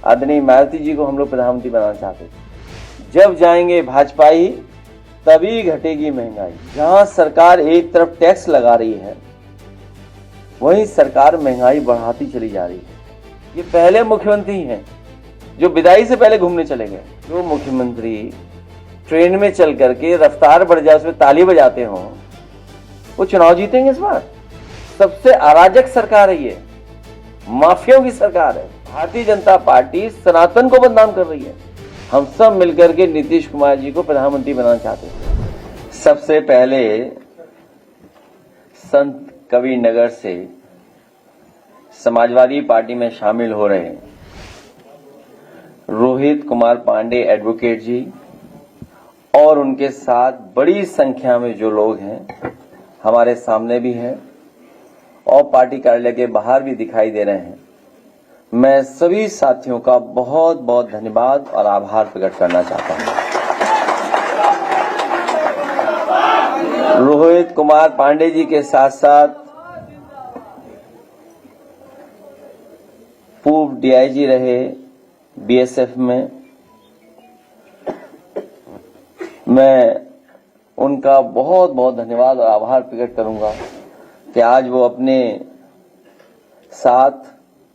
आदरणीय मायावती जी को हम लोग प्रधानमंत्री बनाना चाहते थे। जब जाएंगे भाजपा ही तभी घटेगी महंगाई। जहां सरकार एक तरफ टैक्स लगा रही है, वहीं सरकार महंगाई बढ़ाती चली जा रही है। ये पहले मुख्यमंत्री हैं जो विदाई से पहले घूमने चले गए। जो मुख्यमंत्री ट्रेन में चल करके रफ्तार बढ़ जाए उसमें ताली बजाते हो, वो चुनाव जीतेंगे इस बार? सबसे अराजक सरकार है ये, माफियाओं की सरकार है। भारतीय जनता पार्टी सनातन को बदनाम कर रही है। हम सब मिलकर के नीतीश कुमार जी को प्रधानमंत्री बनाना चाहते हैं। सबसे पहले संत कबीर नगर से समाजवादी पार्टी में शामिल हो रहे रोहित कुमार पांडे एडवोकेट जी और उनके साथ बड़ी संख्या में जो लोग हैं हमारे सामने भी हैं और पार्टी कार्यालय के बाहर भी दिखाई दे रहे हैं। मैं सभी साथियों का बहुत बहुत धन्यवाद और आभार प्रकट करना चाहता हूं। रोहित कुमार पांडे जी के साथ साथ पूर्व डीआईजी रहे बीएसएफ में, मैं उनका बहुत बहुत धन्यवाद और आभार प्रकट करूंगा कि आज वो अपने साथ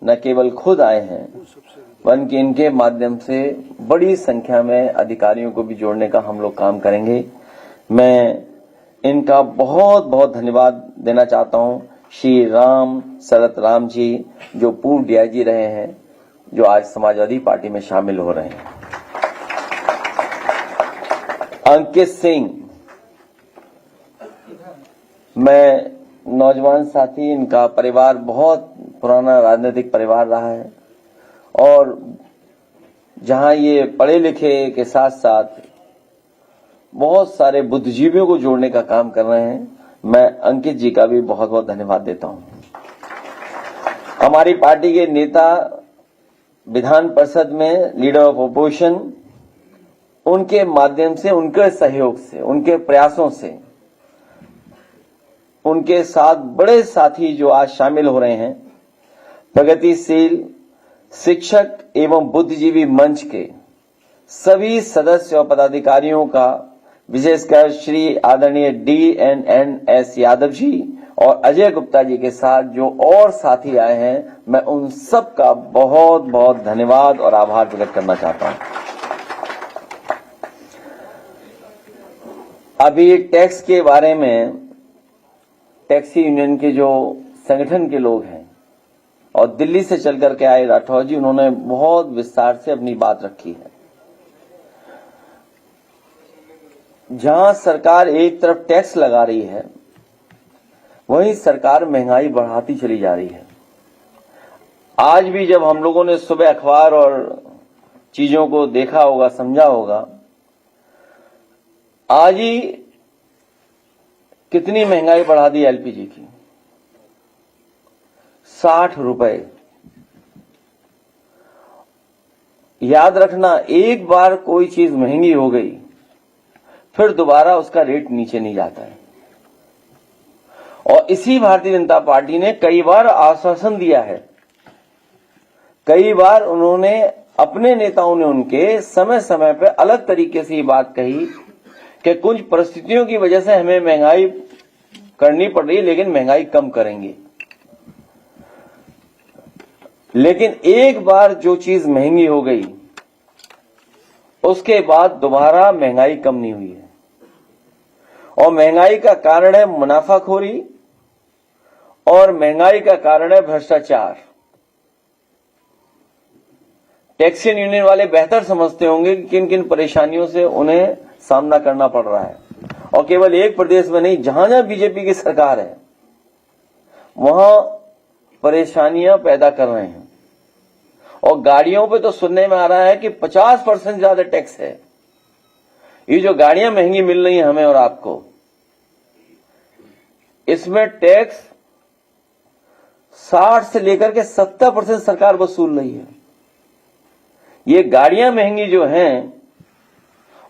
न केवल खुद आए हैं बल्कि इनके माध्यम से बड़ी संख्या में अधिकारियों को भी जोड़ने का हम लोग काम करेंगे। मैं इनका बहुत बहुत धन्यवाद देना चाहता हूं श्री राम शरत राम जी जो पूर्व डीआईजी रहे हैं, जो आज समाजवादी पार्टी में शामिल हो रहे हैं। अंकित सिंह, मैं नौजवान साथी, इनका परिवार बहुत पुराना राजनीतिक परिवार रहा है और जहां ये पढ़े लिखे के साथ साथ बहुत सारे बुद्धिजीवियों को जोड़ने का काम कर रहे हैं, मैं अंकित जी का भी बहुत बहुत धन्यवाद देता हूं। हमारी पार्टी के नेता विधान परिषद में लीडर ऑफ अपोजिशन, उनके माध्यम से, उनके सहयोग से, उनके प्रयासों से, उनके साथ बड़े साथी जो आज शामिल हो रहे हैं, प्रगतिशील शिक्षक एवं बुद्धिजीवी मंच के सभी सदस्य और पदाधिकारियों का, विशेषकर श्री आदरणीय DNS यादव जी और अजय गुप्ता जी के साथ जो और साथी आए हैं, मैं उन सब का बहुत बहुत धन्यवाद और आभार प्रकट करना चाहता हूं। अभी टैक्स के बारे में टैक्सी यूनियन के जो संगठन के लोग हैं और दिल्ली से चल करके आए राठौर जी, उन्होंने बहुत विस्तार से अपनी बात रखी है। जहां सरकार एक तरफ टैक्स लगा रही है, वहीं सरकार महंगाई बढ़ाती चली जा रही है। आज भी जब हम लोगों ने सुबह अखबार और चीजों को देखा होगा, समझा होगा, आज ही कितनी महंगाई बढ़ा दी एलपीजी की, 60 रुपए। याद रखना, एक बार कोई चीज महंगी हो गई फिर दोबारा उसका रेट नीचे नहीं जाता है। और इसी भारतीय जनता पार्टी ने कई बार आश्वासन दिया है, कई बार उन्होंने, अपने नेताओं ने उनके समय समय पर अलग तरीके से ये बात कही कि कुछ परिस्थितियों की वजह से हमें महंगाई करनी पड़ रही है लेकिन महंगाई कम करेंगे। लेकिन एक बार जो चीज महंगी हो गई उसके बाद दोबारा महंगाई कम नहीं हुई है। और महंगाई का कारण है मुनाफाखोरी और महंगाई का कारण है भ्रष्टाचार। टैक्सी यूनियन वाले बेहतर समझते होंगे कि किन किन परेशानियों से उन्हें सामना करना पड़ रहा है। और केवल एक प्रदेश में नहीं, जहां जहां बीजेपी की सरकार है वहां परेशानियां पैदा कर रहे हैं। और गाड़ियों पे तो सुनने में आ रहा है कि 50% ज्यादा टैक्स है। ये जो गाड़ियां महंगी मिल रही हैं हमें और आपको, इसमें टैक्स 60 से लेकर के 70% सरकार वसूल रही है। ये गाड़ियां महंगी जो हैं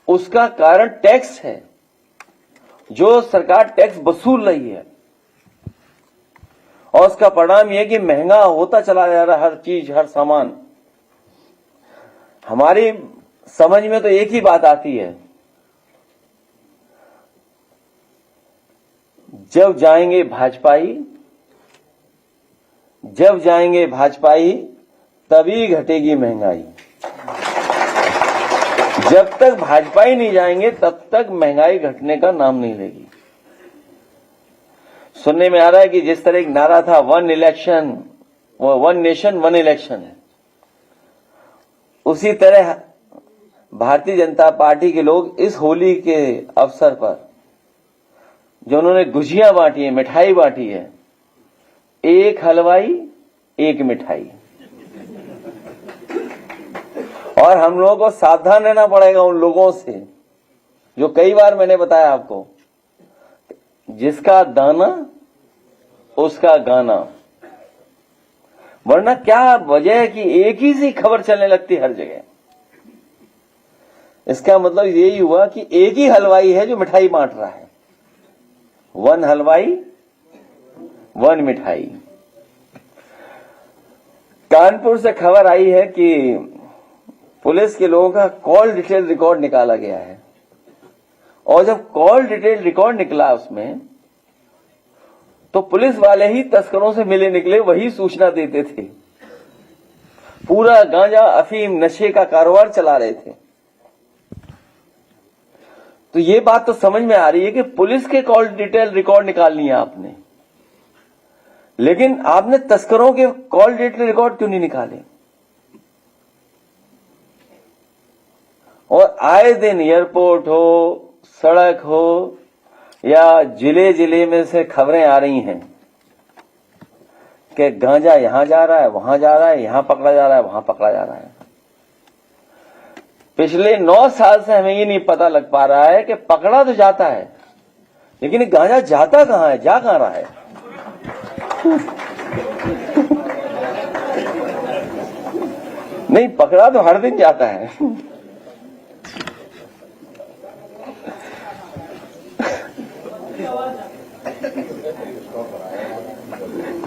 उसका कारण टैक्स है, जो सरकार टैक्स वसूल रही है। और उसका परिणाम यह कि महंगा होता चला जा रहा है हर चीज, हर सामान। हमारी समझ में तो एक ही बात आती है, जब जाएंगे भाजपाई तभी घटेगी महंगाई। जब तक भाजपाई नहीं जाएंगे तब तक महंगाई घटने का नाम नहीं लेगी। सुनने में आ रहा है कि जिस तरह एक नारा था वन नेशन वन इलेक्शन है, उसी तरह भारतीय जनता पार्टी के लोग इस होली के अवसर पर जो उन्होंने गुजिया बांटी है, मिठाई बांटी है, एक हलवाई एक मिठाई, और हम लोगों को सावधान रहना पड़ेगा उन लोगों से जो कई बार मैंने बताया आपको, जिसका दाना उसका गाना। वरना क्या वजह है कि एक ही सी खबर चलने लगती हर जगह। इसका मतलब यही हुआ कि एक ही हलवाई है जो मिठाई बांट रहा है, वन हलवाई वन मिठाई। कानपुर से खबर आई है कि पुलिस के लोगों का कॉल डिटेल रिकॉर्ड निकाला गया है, और जब कॉल डिटेल रिकॉर्ड निकला उसमें तो पुलिस वाले ही तस्करों से मिले निकले, वही सूचना देते थे। पूरा गांजा अफीम नशे का कारोबार चला रहे थे। तो ये बात तो समझ में आ रही है कि पुलिस के कॉल डिटेल रिकॉर्ड निकालनी है आपने, लेकिन आपने तस्करों के कॉल डिटेल रिकॉर्ड क्यों नहीं निकाले? और आए दिन एयरपोर्ट हो, सड़क हो, या जिले जिले में से खबरें आ रही हैं कि गांजा यहां जा रहा है, वहां जा रहा है, यहां पकड़ा जा रहा है, वहां पकड़ा जा रहा है। पिछले 9 साल से हमें ये नहीं पता लग पा रहा है कि पकड़ा तो जाता है, लेकिन गांजा जाता कहां है, जा कहां रहा है। नहीं, पकड़ा तो हर दिन जाता है।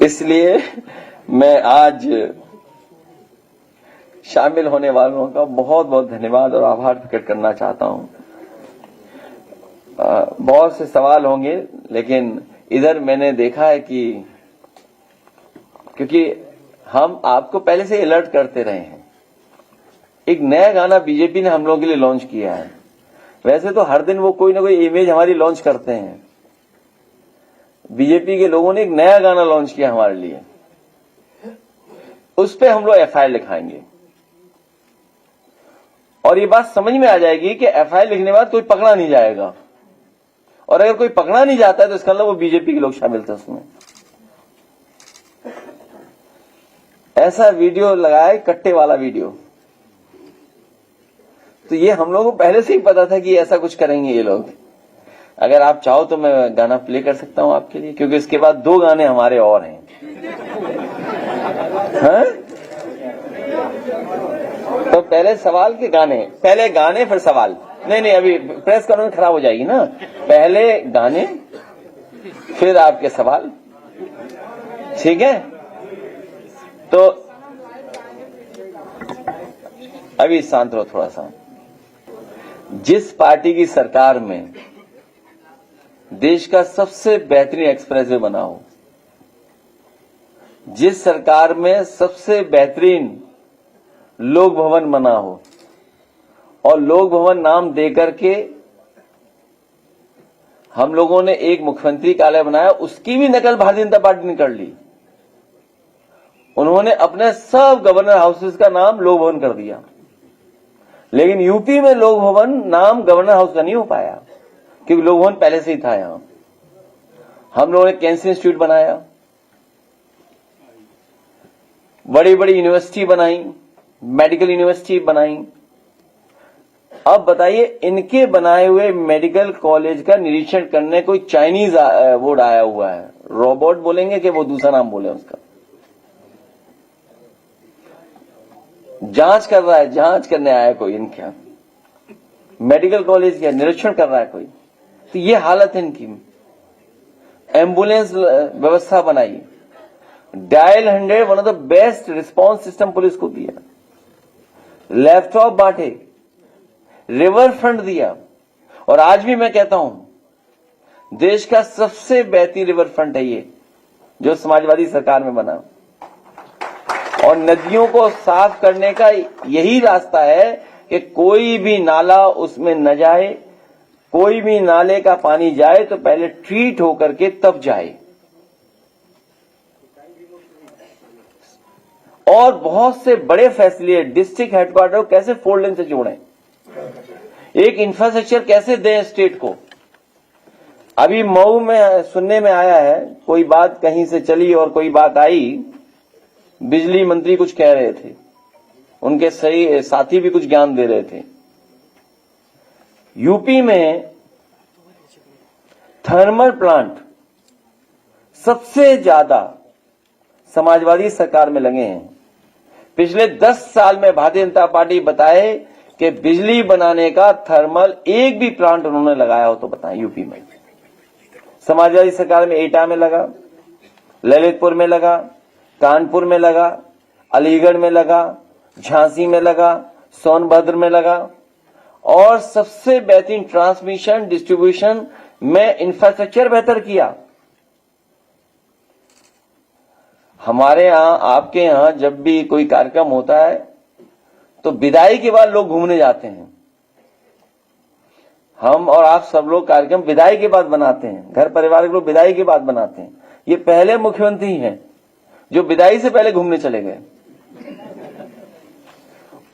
इसलिए मैं आज शामिल होने वालों का बहुत बहुत धन्यवाद और आभार प्रकट करना चाहता हूं। बहुत से सवाल होंगे, लेकिन इधर मैंने देखा है कि क्योंकि हम आपको पहले से अलर्ट करते रहे हैं, एक नया गाना बीजेपी ने हम लोगों के लिए लॉन्च किया है। वैसे तो हर दिन वो कोई ना कोई इमेज हमारी लॉन्च करते हैं। बीजेपी के लोगों ने एक नया गाना लॉन्च किया हमारे लिए, उस पे हम लोग एफआईआर लिखाएंगे, और ये बात समझ में आ जाएगी कि एफआईआर लिखने के बाद कोई पकड़ा नहीं जाएगा, और अगर कोई पकड़ा नहीं जाता है तो इसका मतलब वो बीजेपी के लोग शामिल थे उसमें। ऐसा वीडियो लगाया, कट्टे वाला वीडियो, तो ये हम लोगों को पहले से ही पता था कि ऐसा कुछ करेंगे ये लोग। अगर आप चाहो तो मैं गाना प्ले कर सकता हूं आपके लिए, क्योंकि इसके बाद 2 गाने हमारे और हैं। हाँ? तो पहले सवाल के गाने, पहले गाने फिर सवाल। नहीं, अभी प्रेस कॉन्फ्रेंस खराब हो जाएगी ना। पहले गाने फिर आपके सवाल, ठीक है? तो अभी शांत रहो थोड़ा सा। जिस पार्टी की सरकार में देश का सबसे बेहतरीन एक्सप्रेसवे बना हो, जिस सरकार में सबसे बेहतरीन लोक भवन बना हो, और लोक भवन नाम देकर के हम लोगों ने एक मुख्यमंत्री कार्यालय बनाया, उसकी भी नकल भारतीय जनता पार्टी ने कर ली। उन्होंने अपने सब गवर्नर हाउसेस का नाम लोक भवन कर दिया, लेकिन यूपी में लोक भवन नाम गवर्नर हाउस का नहीं हो पाया, क्योंकि लोक भवन पहले से ही था यहां। हम लोगों ने कैंसर इंस्टीट्यूट बनाया, बड़ी बड़ी यूनिवर्सिटी बनाई, मेडिकल यूनिवर्सिटी बनाई। अब बताइए, इनके बनाए हुए मेडिकल कॉलेज का निरीक्षण करने कोई चाइनीज बोर्ड आया हुआ है, रोबोट बोलेंगे कि वो दूसरा नाम बोले उसका, जांच कर रहा है, जांच करने आया कोई इनके मेडिकल कॉलेज का निरीक्षण कर रहा है कोई। तो ये हालत है इनकी। एम्बुलेंस व्यवस्था बनाई, dial 100 one of the best response system police को दिया, लैपटॉप बांटे, रिवर फ्रंट दिया, और आज भी मैं कहता हूं देश का सबसे बेहतरीन रिवर फ्रंट है ये जो समाजवादी सरकार में बना। और नदियों को साफ करने का यही रास्ता है कि कोई भी नाला उसमें न जाए, कोई भी नाले का पानी जाए तो पहले ट्रीट होकर के तब जाए। और बहुत से बड़े फैसले डिस्ट्रिक्ट हेडक्वार्टर कैसे 4 लेन से जोड़ें, एक इंफ्रास्ट्रक्चर कैसे दें स्टेट को। अभी मऊ में सुनने में आया है, कोई बात कहीं से चली और कोई बात आई, बिजली मंत्री कुछ कह रहे थे, उनके सही साथी भी कुछ ज्ञान दे रहे थे। यूपी में थर्मल प्लांट सबसे ज्यादा समाजवादी सरकार में लगे हैं। पिछले 10 साल में भारतीय जनता पार्टी बताए कि बिजली बनाने का थर्मल एक भी प्लांट उन्होंने लगाया हो तो बताएं। यूपी में समाजवादी सरकार में एटा में लगा, ललितपुर में लगा, कानपुर में लगा, अलीगढ़ में लगा, झांसी में लगा, सोनभद्र में लगा, और सबसे बेहतरीन ट्रांसमिशन डिस्ट्रीब्यूशन में इंफ्रास्ट्रक्चर बेहतर किया। हमारे यहां, आपके यहां जब भी कोई कार्यक्रम होता है तो विदाई के बाद लोग घूमने जाते हैं। हम और आप सब लोग कार्यक्रम विदाई के बाद बनाते हैं, घर परिवार के लोग विदाई के बाद बनाते हैं। ये पहले मुख्यमंत्री हैं जो विदाई से पहले घूमने चले गए।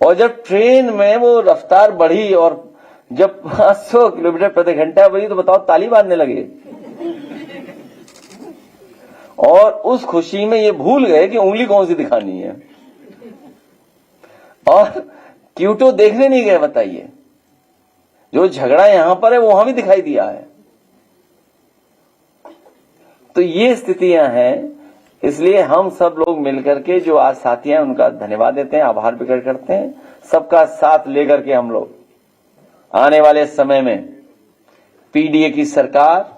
और जब ट्रेन में वो रफ्तार बढ़ी और जब 500 किलोमीटर प्रति घंटा बढ़ी तो बताओ ताली बांधने लगे। और उस खुशी में ये भूल गए कि उंगली कौन सी दिखानी है, और क्यूटो देखने नहीं गए। बताइए, जो झगड़ा यहां पर है वो वहां भी दिखाई दिया है। तो ये स्थितियां हैं। इसलिए हम सब लोग मिलकर के जो आज साथी हैं उनका धन्यवाद देते हैं, आभार प्रकट करते हैं। सबका साथ लेकर के हम लोग आने वाले समय में पीडीए की सरकार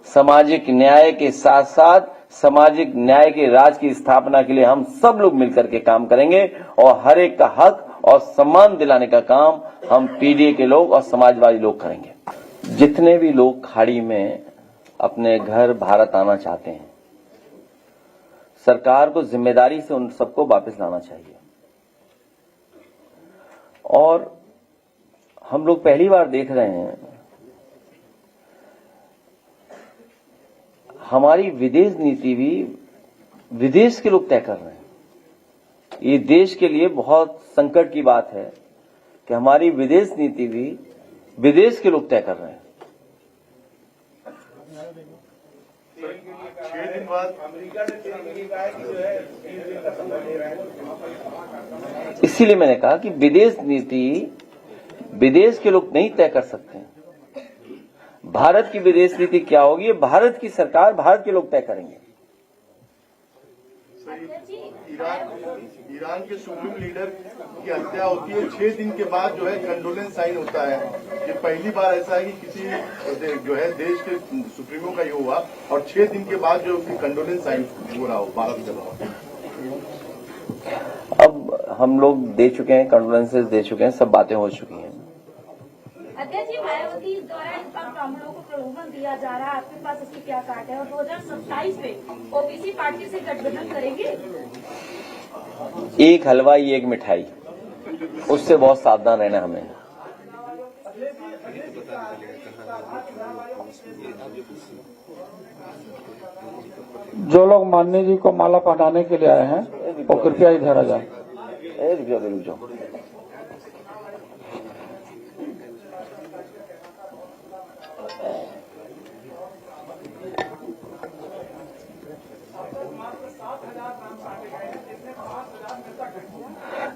सामाजिक न्याय के साथ साथ सामाजिक न्याय के राज की स्थापना के लिए हम सब लोग मिलकर के काम करेंगे, और हर एक का हक और सम्मान दिलाने का काम हम पीडीए के लोग और समाजवादी लोग करेंगे। जितने भी लोग खाड़ी में अपने घर भारत आना चाहते हैं, सरकार को जिम्मेदारी से उन सबको वापस लाना चाहिए। और हम लोग पहली बार देख रहे हैं, हमारी विदेश नीति भी विदेश के लोग तय कर रहे हैं। ये देश के लिए बहुत संकट की बात है कि हमारी विदेश नीति भी विदेश के लोग तय कर रहे हैं। 6 दिन बाद इसीलिए मैंने कहा कि विदेश नीति विदेश के लोग नहीं तय कर सकते हैं। भारत की विदेश नीति क्या होगी, ये भारत की सरकार, भारत के लोग तय करेंगे। ईरान के सुप्रीम लीडर की हत्या होती है, 6 दिन के बाद जो है कंडोलेंस साइन होता है। ये पहली बार ऐसा है कि किसी जो है देश के सुप्रीमो का ये हुआ, और 6 दिन के बाद जो कंडोलेंस साइन हो रहा हो भारत के। अब हम लोग दे चुके हैं, कंडोलेंसेस दे चुके हैं, सब बातें हो चुकी हैं। अध्यक्ष जी, मायावती द्वारा ब्राह्मणों को प्रलोभन दिया जा रहा है, आपके पास इसकी क्या काट है, और 2027 में ओबीसी पार्टी से गठबंधन करेंगे? एक हलवाई एक मिठाई, उससे बहुत सावधान रहना हमें। जो लोग माननीय जी को माला पहनाने के लिए आए हैं वो कृपया इधर आ जाए। रुक जाओ।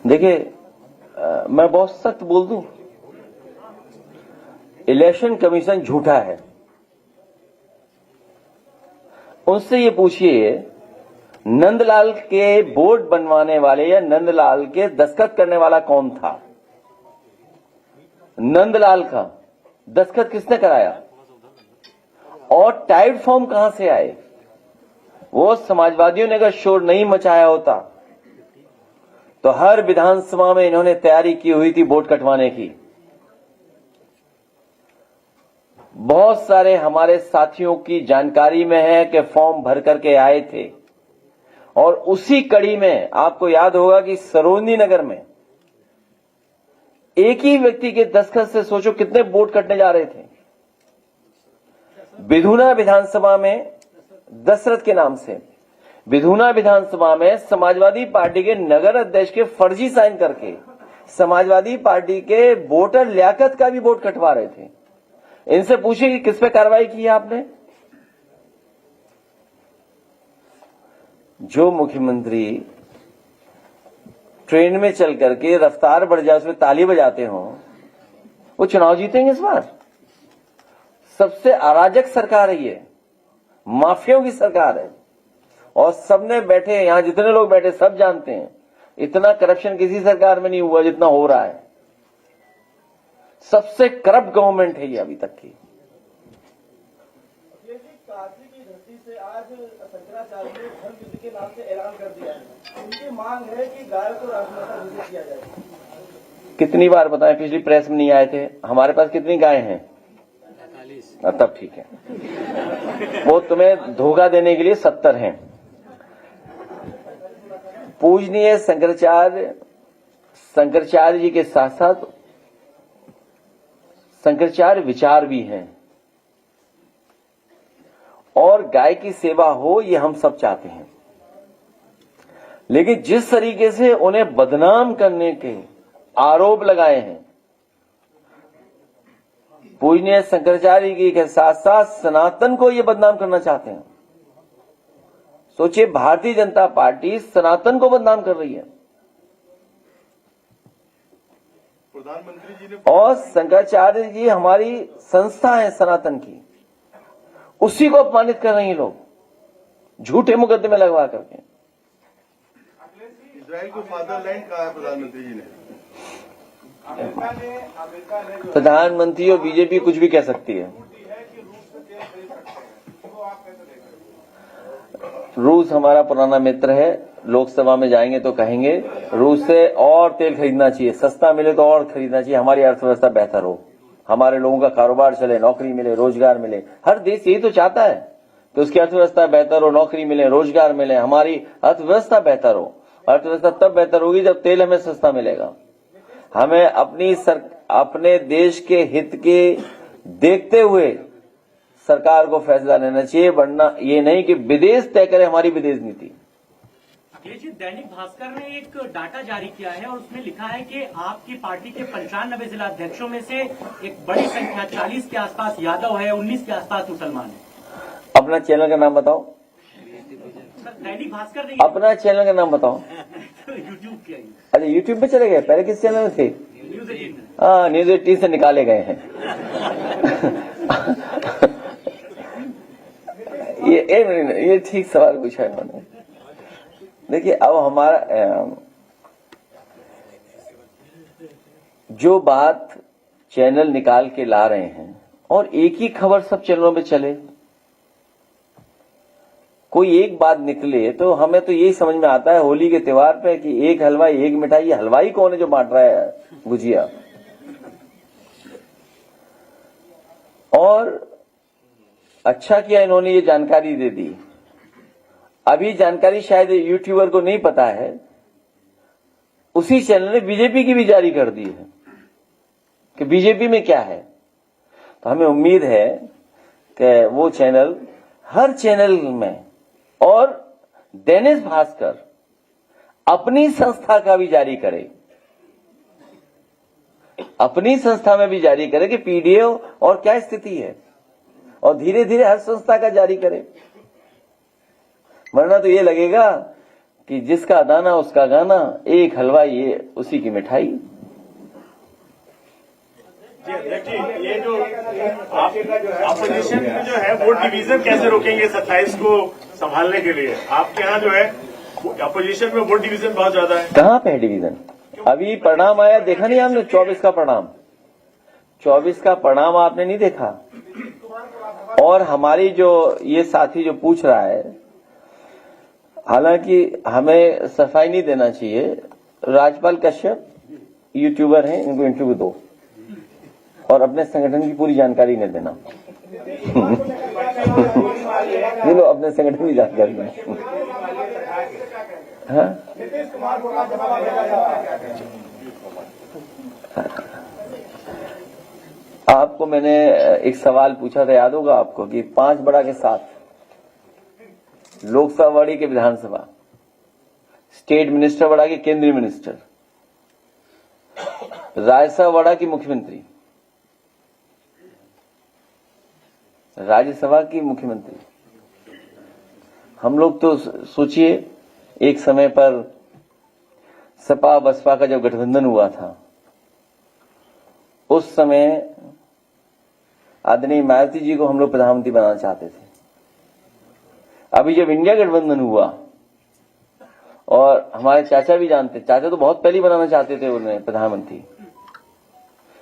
देखिए, मैं बहुत सख्त बोल दूं, इलेक्शन कमीशन झूठा है। उनसे ये पूछिए, नंदलाल के बोर्ड बनवाने वाले या नंदलाल के दस्तखत करने वाला कौन था? नंदलाल का दस्तखत किसने कराया? और टाइड फॉर्म कहां से आए? वो समाजवादियों ने अगर शोर नहीं मचाया होता तो हर विधानसभा में इन्होंने तैयारी की हुई थी वोट कटवाने की। बहुत सारे हमारे साथियों की जानकारी में है कि फॉर्म भर करके आए थे, और उसी कड़ी में आपको याद होगा कि सरोजनी नगर में एक ही व्यक्ति के दस्तखत से सोचो कितने वोट कटने जा रहे थे। विधुना विधानसभा में दशरथ के नाम से विधुना विधानसभा में समाजवादी पार्टी के नगर अध्यक्ष के फर्जी साइन करके समाजवादी पार्टी के वोटर लियाकत का भी वोट कटवा रहे थे। इनसे पूछिए कि किस पे कार्रवाई की है आपने। जो मुख्यमंत्री ट्रेन में चल करके रफ्तार बढ़ जाए उसमें ताली बजाते हो, वो चुनाव जीतेंगे इस बार। सबसे अराजक सरकार है ये, माफियाओं की सरकार है, और सबने बैठे यहां जितने लोग बैठे सब जानते हैं इतना करप्शन किसी सरकार में नहीं हुआ जितना हो रहा है। सबसे करप्ट गवर्नमेंट है ये अभी तक की। काशी की धरती से आज शंकराचार्य ने धर्म युद्ध के नाम से ऐलान कर दिया है। उनकी मांग है कि गाय को राजमाता घोषित किया जाए। कितनी बार बताएं, पिछली प्रेस में नहीं आए थे। हमारे पास कितनी गाय हैं? 45। तब ठीक है, वो तुम्हें धोखा देने के लिए 70 हैं। पूजनीय शंकराचार्य जी के साथ साथ शंकराचार्य विचार भी हैं, और गाय की सेवा हो ये हम सब चाहते हैं। लेकिन जिस तरीके से उन्हें बदनाम करने के आरोप लगाए हैं पूजनीय शंकराचार्य जी के साथ साथ सनातन को ये बदनाम करना चाहते हैं। सोचिए, भारतीय जनता पार्टी सनातन को बदनाम कर रही है, प्रधानमंत्री जी ने और शंकराचार्य जी हमारी संस्था है सनातन की, उसी को अपमानित कर रहे हैं लोग झूठे मुकदमे लगवा करके। इजराइल को फादरलैंड कहा है प्रधानमंत्री जी ने। प्रधानमंत्री और बीजेपी कुछ भी कह सकती है। रूस हमारा पुराना मित्र है, लोकसभा में जाएंगे तो कहेंगे रूस से और तेल खरीदना चाहिए, सस्ता मिले तो और खरीदना चाहिए, हमारी अर्थव्यवस्था बेहतर हो, हमारे लोगों का कारोबार चले, नौकरी मिले, रोजगार मिले। हर देश यही तो चाहता है कि उसकी अर्थव्यवस्था बेहतर हो, नौकरी मिले, रोजगार मिले, हमारी अर्थव्यवस्था बेहतर हो। अर्थव्यवस्था तब बेहतर होगी जब तेल हमें सस्ता मिलेगा। हमें अपने देश के हित के देखते हुए सरकार को फैसला लेना चाहिए, वरना ये नहीं कि विदेश तय करे हमारी विदेश नीति। अखिलेश जी, दैनिक भास्कर ने एक डाटा जारी किया है और उसमें लिखा है कि आपकी पार्टी के 95 जिला अध्यक्षों में से एक बड़ी संख्या 40 के आसपास यादव है, 19 के आसपास मुसलमान है। अपना चैनल का नाम बताओ। सर, दैनिक भास्कर ने अपना चैनल का नाम बताओ। यूट्यूब किया। अच्छा, यूट्यूब पे चले गए, पहले किस चैनल में थे? हाँ, न्यूज 18 से निकाले गए हैं। ये ठीक सवाल पूछा है मैंने। देखिए, अब हमारा जो बात चैनल निकाल के ला रहे हैं और एक ही खबर सब चैनलों में चले, कोई एक बात निकले तो हमें तो यही समझ में आता है होली के त्योहार पे कि एक हलवाई एक मिठाई। ये हलवाई कौन है जो बांट रहा है गुजिया? और अच्छा किया इन्होंने ये जानकारी दे दी। अभी जानकारी शायद यूट्यूबर को नहीं पता है, उसी चैनल ने बीजेपी की भी जारी कर दी है कि बीजेपी में क्या है। तो हमें उम्मीद है कि वो चैनल हर चैनल में, और दैनिक भास्कर अपनी संस्था का भी जारी करे, अपनी संस्था में भी जारी करे कि पीडीए और क्या स्थिति है, और धीरे धीरे हर संस्था का जारी करे। वरना तो ये लगेगा कि जिसका दाना उसका गाना, एक हलवाई ये उसी की मिठाई। ये जो अपोजिशन में जो है वोट डिवीजन कैसे रोकेंगे 27 को संभालने के लिए? आपके यहाँ जो है अपोजिशन में वोट डिवीजन बहुत ज्यादा है। कहाँ पे है डिवीजन? अभी परिणाम आया, देखा नहीं आपने? 24 का परिणाम, 24 का परिणाम आपने नहीं देखा? और हमारी जो ये साथी जो पूछ रहा है, हालांकि हमें सफाई नहीं देना चाहिए, राजपाल कश्यप यूट्यूबर हैं, इनको इंटरव्यू दो और अपने संगठन की पूरी जानकारी इन्हें देना। ये लो अपने संगठन की जानकारी देना। हाँ? आपको मैंने एक सवाल पूछा था, याद होगा आपको, कि 5 बड़ा के साथ लोकसभा बड़ी के विधानसभा, स्टेट मिनिस्टर बड़ा की केंद्रीय मिनिस्टर, राज्यसभा बड़ा की मुख्यमंत्री, राज्यसभा की मुख्यमंत्री। हम लोग तो सोचिए, एक समय पर सपा बसपा का जब गठबंधन हुआ था, उस समय आदरणीय मायावती जी को हम लोग प्रधानमंत्री बनाना चाहते थे। अभी जब इंडिया गठबंधन हुआ, और हमारे चाचा भी जानते, चाचा तो बहुत पहले बनाना चाहते थे उन्हें प्रधानमंत्री,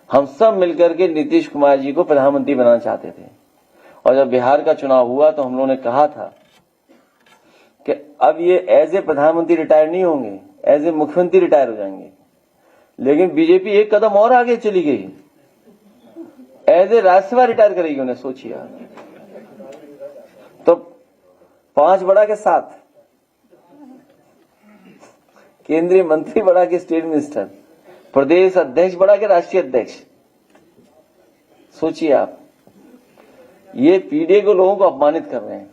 हम सब मिलकर के नीतीश कुमार जी को प्रधानमंत्री बनाना चाहते थे। और जब बिहार का चुनाव हुआ तो हम लोगों ने कहा था कि अब ये एज ए प्रधानमंत्री रिटायर नहीं होंगे, एज ए मुख्यमंत्री रिटायर हो जाएंगे। लेकिन बीजेपी एक कदम और आगे चली गई, एज ए राज्यसभा रिटायर करेगी उन्हें, सोचिए। तो 5 बड़ा के साथ केंद्रीय मंत्री बड़ा के स्टेट मिनिस्टर, प्रदेश अध्यक्ष बड़ा के राष्ट्रीय अध्यक्ष, सोचिए आप। ये पीडीए को लोगों को अपमानित कर रहे हैं।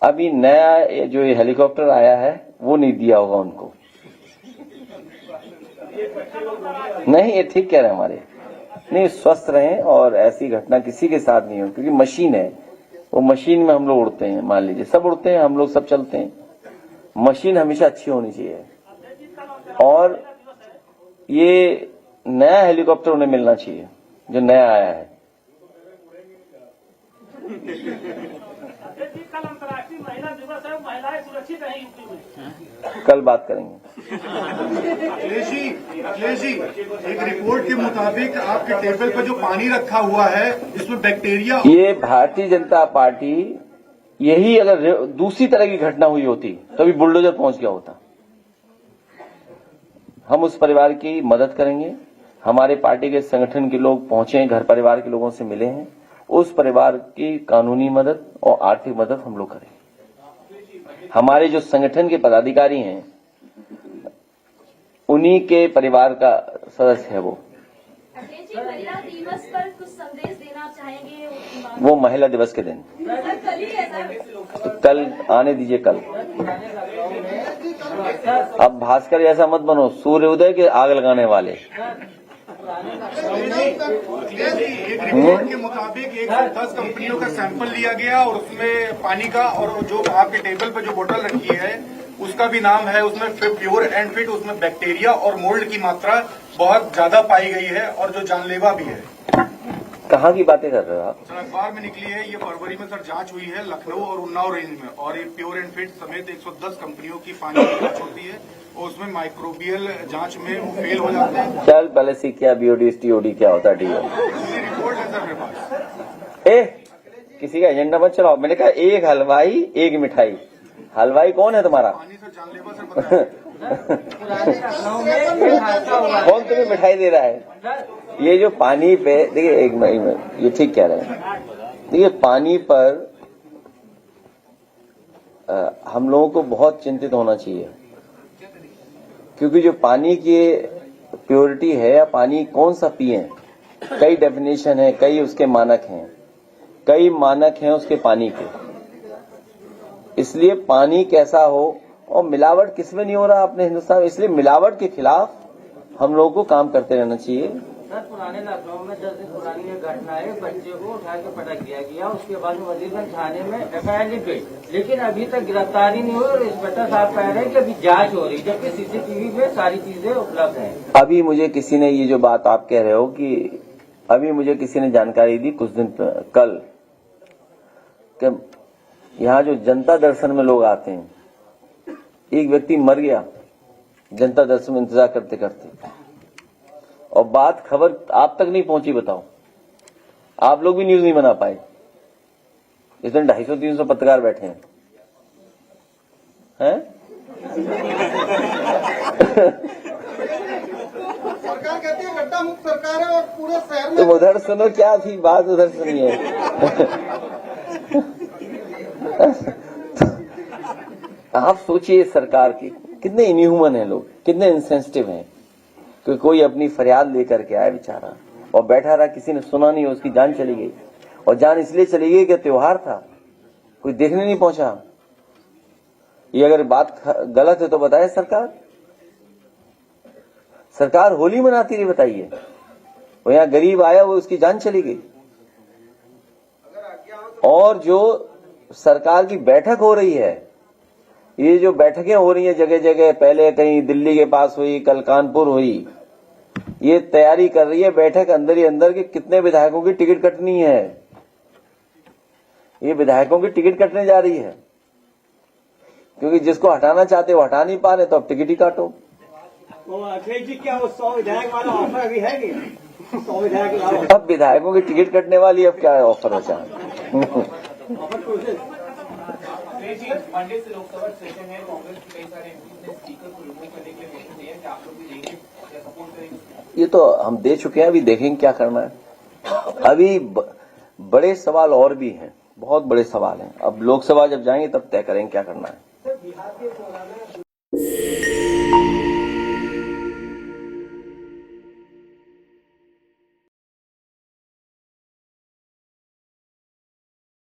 अभी नया जो ये हेलीकॉप्टर आया है वो नहीं दिया होगा उनको। नहीं, ये ठीक कह रहे हैं हमारे। नहीं, स्वस्थ रहें और ऐसी घटना किसी के साथ नहीं हो, क्योंकि मशीन है, वो मशीन में हम लोग उड़ते हैं। मान लीजिए सब उड़ते हैं, हम लोग सब चलते हैं, मशीन हमेशा अच्छी होनी चाहिए। और ये नया हेलीकॉप्टर उन्हें मिलना चाहिए जो नया आया है। कल अंतर्राष्ट्रीय महिला दिवस है, महिलाएं सुरक्षित हैं यूपी में। कल बात करेंगे। अखिलेश जी, एक रिपोर्ट के मुताबिक आपके टेबल पर जो पानी रखा हुआ है इसमें बैक्टीरिया। ये भारतीय जनता पार्टी, यही अगर दूसरी तरह की घटना हुई होती तो अभी बुलडोजर पहुंच गया होता। हम उस परिवार की मदद करेंगे। हमारे पार्टी के संगठन के लोग पहुंचे हैं, घर परिवार के लोगों से मिले हैं। उस परिवार की कानूनी मदद और आर्थिक मदद हम लोग करेंगे। हमारे जो संगठन के पदाधिकारी हैं, उन्हीं के परिवार का सदस्य है वो। अखिलेश जी, महिला दिवस पर कुछ संदेश देना चाहेंगे? वो महिला दिवस के दिन कल ही है सर। कल आने दीजिए। कल अब भास्कर जैसा मत बनो, सूर्य उदय के आग लगाने वाले। एक रिपोर्ट के मुताबिक 110 कंपनियों का सैंपल लिया गया और उसमें पानी का, और जो आपके टेबल पर जो बोतल रखी है उसका भी नाम है, उसमें प्योर एंड फिट, उसमें बैक्टीरिया और मोल्ड की मात्रा बहुत ज्यादा पाई गई है और जो जानलेवा भी है। कहाँ की बातें कर रहे हो आप? सर, अखबार में निकली है, ये फरवरी में सर जांच हुई है लखनऊ और उन्नाव रेंज में, और ये प्योर एंड फिट समेत 110 कंपनियों की पानी की जांच होती है और उसमें माइक्रोबियल जांच में वो फेल हो जाते हैं। चल पहले सीख क्या बीओडी टीओडी क्या होता है। रिपोर्ट है सर मेरे पास। किसी का एजेंडा मत चलाओ। मैंने कहा एक हलवाई एक मिठाई। हलवाई कौन है तुम्हारा? पानी सर जानलेवा सर बताया। कौन तुम्हें मिठाई दे रहा है? ये जो पानी पे देखिए, एक मिनट, ये ठीक कह रहे हैं। देखिए, पानी पर हम लोगों को बहुत चिंतित होना चाहिए, क्योंकि जो पानी की प्योरिटी है या पानी कौन सा पिए, कई डेफिनेशन है, कई उसके मानक हैं, कई मानक हैं उसके पानी के। इसलिए पानी कैसा हो, और मिलावट किसमें नहीं हो रहा अपने हिंदुस्तान में, इसलिए मिलावट के खिलाफ हम लोगों को काम करते रहना चाहिए। सर, पुराने लखनऊ में 10 दिन पुरानी एक घटना है, बच्चे को उठा के पटक दिया गया, उसके बाद वजीरगंज थाने में एफआईआर लिख गई, लेकिन अभी तक गिरफ्तारी नहीं हुई और इंस्पेक्टर साहब कह रहे हैं कि अभी जांच हो रही, जबकि सीसीटीवी पे सारी चीजें उपलब्ध हैं। अभी मुझे किसी ने, ये जो बात आप कह रहे हो, कि अभी मुझे किसी ने जानकारी दी कुछ दिन कल, कि यहाँ जो जनता दर्शन में लोग आते हैं, एक व्यक्ति मर गया जनता दर्शन में इंतजार करते करते, और बात खबर आप तक नहीं पहुंची। बताओ, आप लोग भी न्यूज नहीं बना पाए। इसमें 250-300 पत्रकार बैठे हैं, हैं? सरकार कहती है गड्ढा मुक्त सरकार है और पूरे शहर में तुम उधर सुनो, क्या थी बात, उधर सुनिए। आप सोचिए सरकार की कितने इनह्यूमन हैं लोग, कितने इनसेंसिटिव हैं कि कोई अपनी फरियाद लेकर के आया बेचारा और बैठा रहा, किसी ने सुना नहीं, उसकी जान चली गई। और जान इसलिए चली गई कि त्योहार था, कोई देखने नहीं पहुंचा। ये अगर बात गलत है तो बताए सरकार। सरकार होली मनाती रही, बताइए, वो यहाँ गरीब आया, वो उसकी जान चली गई। और जो सरकार की बैठक हो रही है, ये जो बैठकें हो रही हैं जगह जगह, पहले कहीं दिल्ली के पास हुई, कल कानपुर हुई, ये तैयारी कर रही है बैठक अंदर ही अंदर कि कितने विधायकों की टिकट कटनी है। ये विधायकों की टिकट कटने जा रही है, क्योंकि जिसको हटाना चाहते वो हटा नहीं पा रहे, तो अब टिकट ही काटो। अखिलेश जी, क्या वो 100 विधायक वाला ऑफर अभी है कि 100 विधायक लाओ? अब विधायकों की टिकट कटने वाली, अब क्या ऑफर बचा? मंडे से लोकसभा सेशन है, कांग्रेस के कई सारे एमपी ने स्पीकर को रिमूव करने के लिए मोशन दिया है, क्या आप लोग भी देंगे या सपोर्ट करेंगे? ये तो हम दे चुके हैं, अभी देखेंगे क्या करना है। अभी बड़े सवाल और भी हैं, बहुत बड़े सवाल हैं। अब लोकसभा जब जाएंगे तब तय करेंगे क्या करना है।